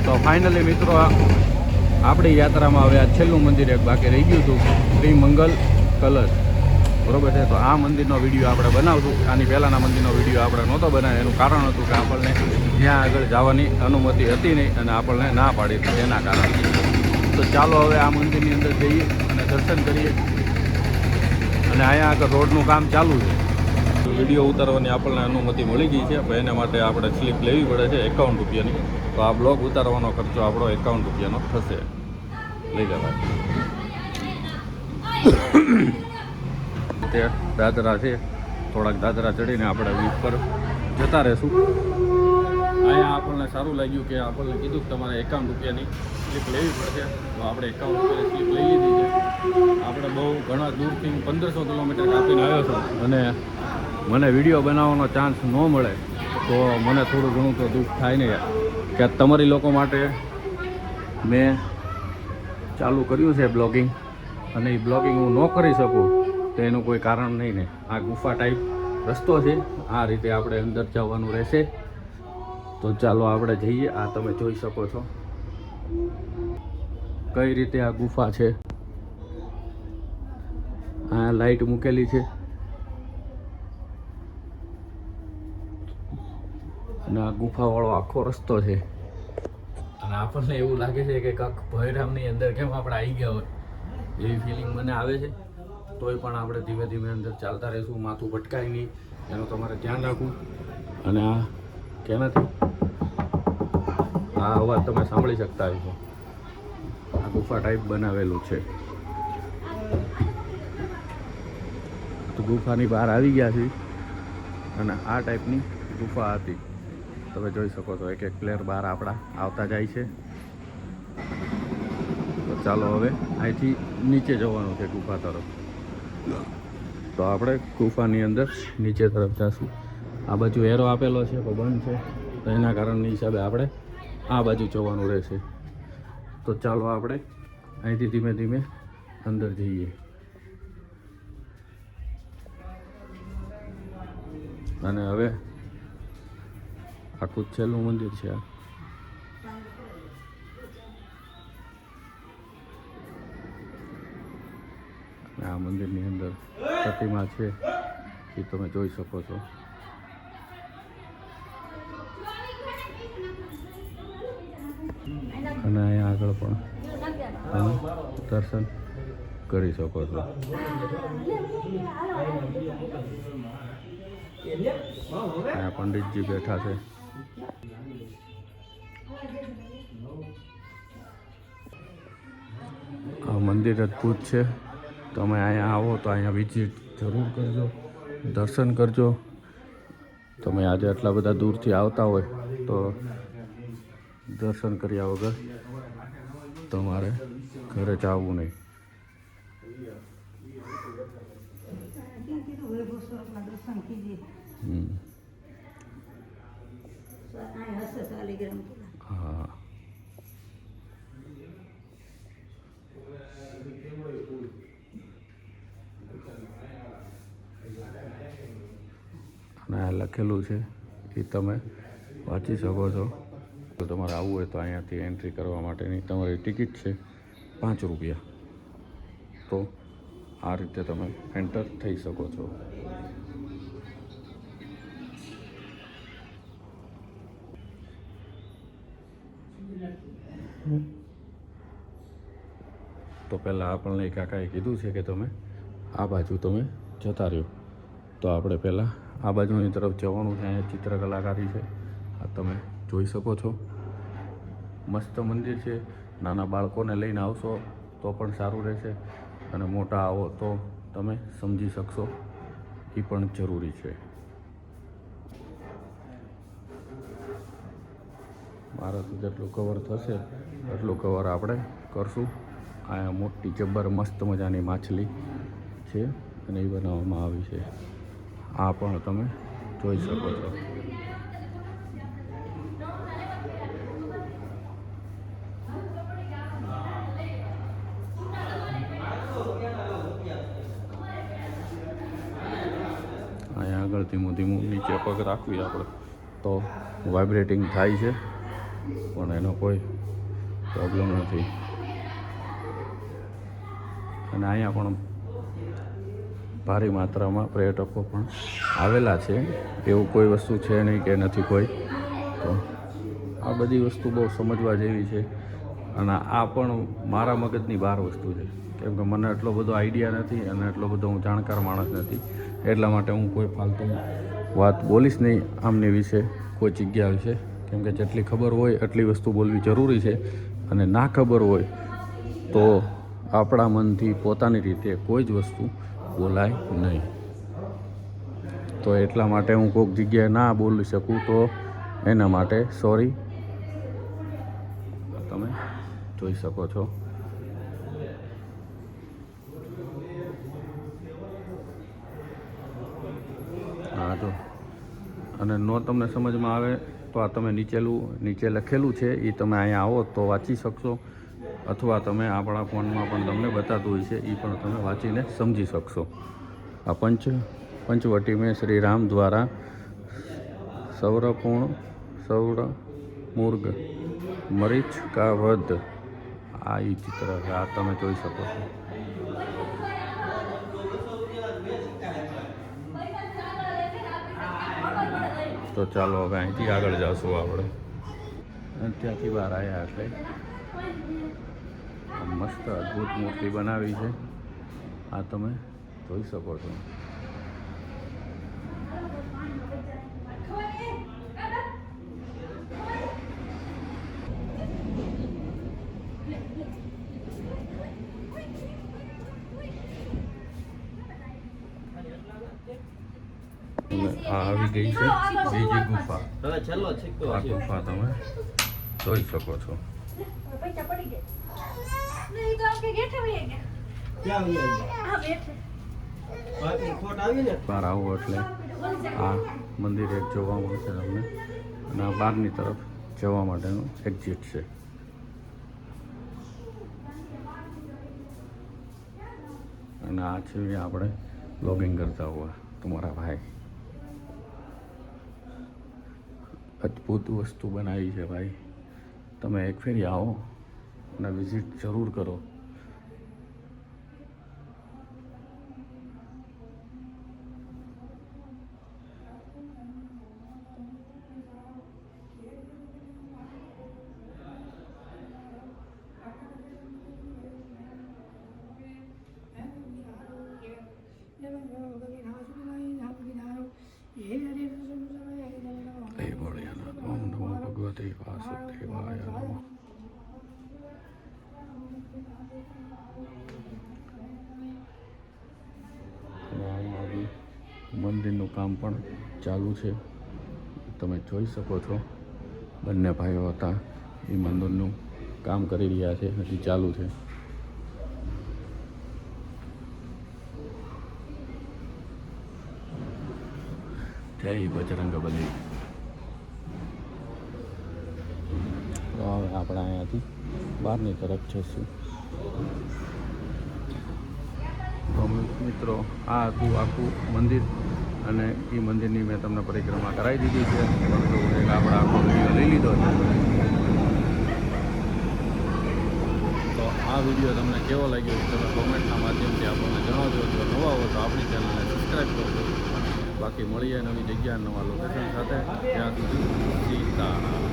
તો ફાઇનલી મિત્રો આપણી યાત્રામાં હવે આ છેલ્લું મંદિર એક બાકી રહી ગયું હતું, શ્રી મંગલ કલશ, બરોબર છે. તો આ મંદિરનો વિડીયો આપણે બનાવશું. આની પહેલાંના મંદિરનો વિડીયો આપણે નહોતો બનાવ્યો. એનું કારણ હતું કે આપણને ત્યાં આગળ જવાની અનુમતિ હતી નહીં અને આપણને ના પાડી હતી એના કારણે. તો ચાલો હવે આ મંદિરની અંદર જઈએ અને દર્શન કરીએ. અને અહીંયા આગળ રોડનું કામ ચાલુ છે. વિડીયો ઉતારવાની આપણને અનુમતિ મળી ગઈ છે, પણ એના માટે આપણે સ્લીપ લેવી પડે છે 51 રૂપિયાની. તો આ બ્લોગ ઉતારવાનો ખર્ચો આપણો 51 રૂપિયાનો થશે. લઈ લેવાય. તે દાદરા છે, થોડાક દાદરા ચડીને આપણે ઉપર જતા રહીશું. અહીંયા આપણને સારું લાગ્યું કે આપણને કીધું કે તમારે 51 રૂપિયાની સ્લીપ લેવી પડશે. તો આપણે 51 રૂપિયાની સ્લીપ લઈ લીધી છે. આપણે બહુ ઘણા દૂરથી 1500 કિલોમીટર કાપીને આવ્યો છું અને મને વિડીયો બનાવવાનો ચાન્સ ન મળે તો મને થોડું ઘણું તો દુઃખ થાય ને યાર, કે તમારી લોકો માટે મેં ચાલુ કર્યું છે બ્લોગિંગ, અને એ બ્લોગિંગ હું ન કરી શકું તો એનું કોઈ કારણ નહીં ને. આ ગુફા ટાઈપ રસ્તો છે, આ રીતે આપણે અંદર જવાનું રહેશે. તો ચાલો આપણે જઈએ. આ તમે જોઈ શકો છો કઈ રીતે આ ગુફા છે. આ લાઈટ મૂકેલી છે અને આ ગુફાવાળો આખો રસ્તો છે. અને આપણને એવું લાગે છે કે કાંક ભયરામની અંદર કેમ આપણે આવી ગયા હોય એવી ફિલિંગ મને આવે છે. તોય પણ આપણે ધીમે ધીમે અંદર ચાલતા રહીશું, માથું ભટકાય નહીં એનું તમારે ધ્યાન રાખવું. અને આ કેનાથી આ અવાજ તમે સાંભળી શકતા હશો. આ ગુફા ટાઈપ બનાવેલું છે. તો ગુફાની બહાર આવી ગયા છે અને આ ટાઈપની ગુફા હતી. તમે જોઈ શકો છો એક એક પ્લેયર બહાર આપણા આવતા જાય છે. તો ચાલો હવે અહીંથી નીચે જવાનું છે ગુફા તરફ. તો આપણે ગુફાની અંદર નીચે તરફ જઈશું. આ બાજુ એરો આપેલો છે પણ બંધ છે, તો એના કારણની હિસાબે આપણે આ બાજુ જવાનું રહેશે. તો ચાલો આપણે અહીંથી ધીમે ધીમે અંદર જઈએ. અને હવે આખું છેલ્લું મંદિર છે આ. આ મંદિરની અંદર પ્રતિમા છે એ તમે જોઈ શકો છો. અને અહીંયા આગળ પણ તમે દર્શન કરી શકો છો. અહીંયા પંડિતજી બેઠા છે. આ મંદિર અદ્ભુત છે. તમે અહીંયા આવો તો અહીંયા વિઝિટ જરૂર કરજો, દર્શન કરજો. તમે આજે આટલા બધા દૂરથી આવતા હોય તો દર્શન કર્યા વગર તમારે ઘરે જવું નહીં. હા, અને આ લખેલું છે એ તમે વાંચી શકો છો. તો તમારે આવવું હોય તો અહીંયાથી એન્ટ્રી કરવા માટેની તમારી ટિકિટ છે 5 રૂપિયા. તો આ રીતે તમે એન્ટર થઈ શકો છો. તો પહેલાં આપણને એક કાકાએ કીધું છે કે તમે આ બાજુ તમે જતા રહ્યો. તો આપણે પહેલાં આ બાજુની તરફ જવાનું છે. અહીંયા ચિત્રકલાકારી છે, આ તમે જોઈ શકો છો. મસ્ત મંદિર છે. નાના બાળકોને લઈને આવશો તો પણ સારું રહેશે, અને મોટા આવો તો તમે સમજી શકશો એ પણ જરૂરી છે. મારાથી જેટલું કવર થશે એટલું કવર આપણે કરશું. અહીંયા મોટી જબ્બર મસ્ત મજાની માછલી છે અને એ બનાવવામાં આવી છે. આ પણ તમે જોઈ શકો છો. અહીંયા આગળ ધીમું ધીમું નીચે પગ રાખવી આપણે તો વાઇબ્રેટિંગ થાય છે. પણ એનો કોઈ પ્રોબ્લેમ નથી. અને અહીંયા પણ ભારે માત્રામાં પર્યટકો પણ આવેલા છે. એવું કોઈ વસ્તુ છે નહીં કે નથી કોઈ. તો આ બધી વસ્તુ બહુ સમજવા જેવી છે. અને આ પણ મારા મગજની બહાર વસ્તુ છે, કેમ કે મને એટલો બધો આઈડિયા નથી અને એટલો બધો હું જાણકાર માણસ નથી. એટલા માટે હું કોઈ ફાલતુ વાત બોલીશ નહીં આમની વિશે, કોઈ જગ્યા વિશે, કેમ કે જેટલી ખબર હોય એટલી વસ્તુ બોલવી જરૂરી છે. અને ના ખબર હોય તો આપણા મનથી પોતાની રીતે કોઈ જ વસ્તુ બોલાય નહીં. તો એટલા માટે હું કોઈક જગ્યાએ ના બોલી શકું તો એના માટે સોરી. તમે જોઈ શકો છો. હા તો અને નો તમને સમજમાં આવે તો આ તમે નીચે લખેલું છે એ તમે અહીંયા આવો તો વાંચી શકશો, અથવા તમે આપણા ફોનમાં પણ તમને બતાતું હોય છે એ પણ તમે વાંચીને સમજી શકશો. આ પંચવટી મેં શ્રી રામ દ્વારા સૌર મૂર્ગ મરીચ કા વધ, આ એ ચિત્ર છે. આ તમે જોઈ શકો છો. તો ચાલો હવે અહીંથી આગળ જઈશું આપણે. ત્યાંથી બહાર આવ્યા એટલે મસ્ત અદ્ભુત મૂર્તિ બનાવી છે. આ તમે જોઈ શકો છો. આ આવી ગઈ છે બીજી ગુફા. આ ગુફા તમે જોઈ શકો છો. બહાર આવો એટલે આ મંદિર એક જોવા મળશે તમને, અને આ બહારની તરફ જવા માટેનું એક્ઝિટ છે. અને આ છે આપણે બ્લોગિંગ કરતા હોવા તમારા ભાઈ. અદ્ભુત વસ્તુ બનાવી છે ભાઈ. તમે એક ફેરી આવો અને વિઝિટ જરૂર કરો. ઓમ નમો ભગવતે વાસુદેવાય નમઃ. મંદિરનું કામ પણ ચાલુ છે, તમે જોઈ શકો છો. બંને ભાઈઓ હતા એ મંદિરનું કામ કરી રહ્યા છે, હજી ચાલુ છે. જય બજરંગબલી. તો હવે આપણે અહીંયાથી બહારની તરફ જઈશું. તો મિત્રો આ હતું આખું મંદિર, અને એ મંદિરની મેં તમને પરિક્રમા કરાવી દીધી છે, પરંતુ એક આપણે આખો વિડીયો લઈ લીધો છે. તો આ વિડીયો તમને કેવો લાગ્યો તમે કોમેન્ટના માધ્યમથી આપણને જણાવજો. જો નવા હો તો આપણી ચેનલને સબસ્ક્રાઈબ કરજો. બાકી મળીએ નવી જગ્યા નવા લોકેશન સાથે. ત્યાં સુધી સીતારામ.